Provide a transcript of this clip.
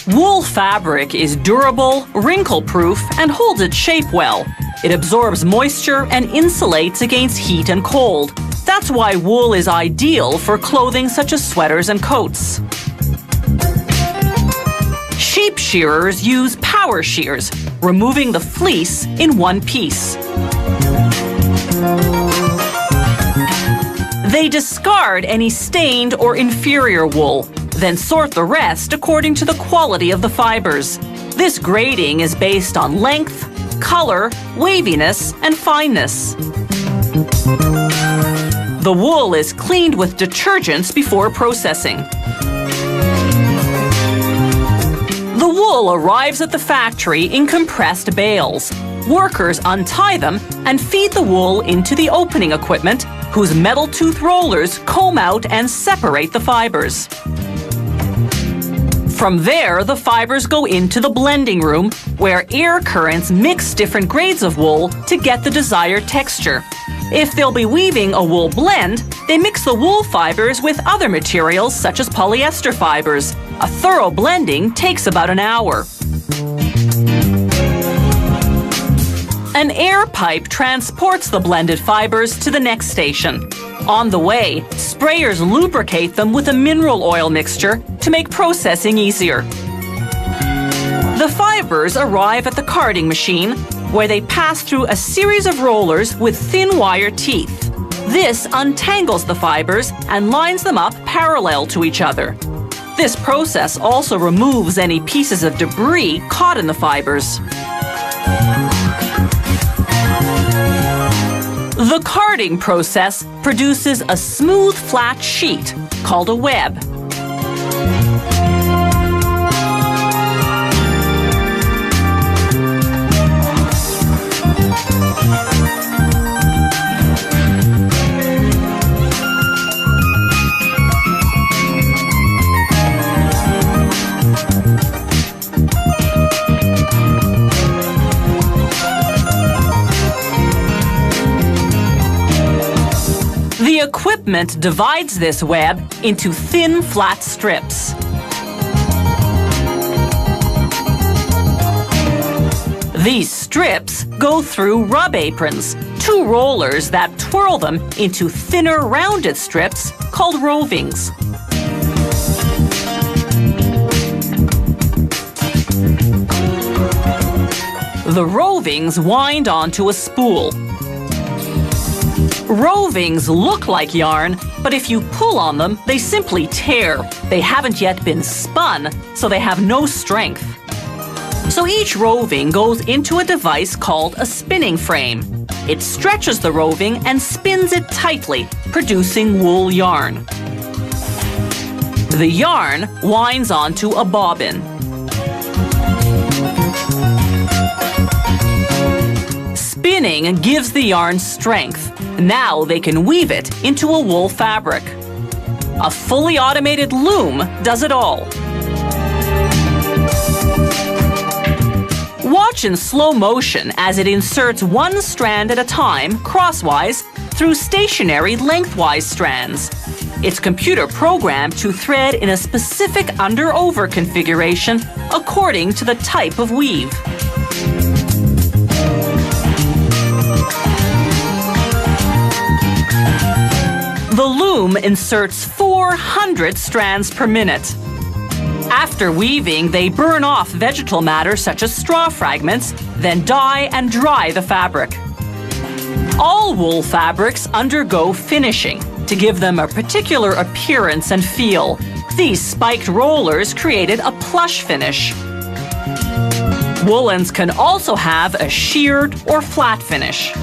Wool fabric is durable, wrinkle-proof, and holds its shape well. It absorbs moisture and insulates against heat and cold. That's why wool is ideal for clothing such as sweaters and coats. Sheep shearers use power shears, removing the fleece in one piece. They discard any stained or inferior wool, then sort the rest according to the quality of the fibers. This grading is based on length, color, waviness, and fineness. The wool is cleaned with detergents before processing. The wool arrives at the factory in compressed bales. Workers untie them and feed the wool into the opening equipment, whose metal tooth rollers comb out and separate the fibers. From there, the fibers go into the blending room, where air currents mix different grades of wool to get the desired texture. If they'll be weaving a wool blend, they mix the wool fibers with other materials such as polyester fibers. A thorough blending takes about an hour. An air pipe transports the blended fibers to the next station. On the way, sprayers lubricate them with a mineral oil mixture to make processing easier. The fibers arrive at the carding machine, where they pass through a series of rollers with thin wire teeth. This untangles the fibers and lines them up parallel to each other. This process also removes any pieces of debris caught in the fibers. The carding process produces a smooth, flat sheet called a web. The equipment divides this web into thin, flat strips. These strips go through rub aprons, two rollers that twirl them into thinner, rounded strips called rovings. The rovings wind onto a spool. Rovings look like yarn, but if you pull on them, they simply tear. They haven't yet been spun, so they have no strength. So each roving goes into a device called a spinning frame. It stretches the roving and spins it tightly, producing wool yarn. The yarn winds onto a bobbin. Spinning gives the yarn strength. Now they can weave it into a wool fabric. A fully automated loom does it all. Watch in slow motion as it inserts one strand at a time, crosswise, through stationary lengthwise strands. It's computer programmed to thread in a specific under-over configuration according to the type of weave. The loom inserts 400 strands per minute. After weaving, they burn off vegetal matter such as straw fragments, then dye and dry the fabric. All wool fabrics undergo finishing to give them a particular appearance and feel. These spiked rollers created a plush finish. Woolens can also have a sheared or flat finish.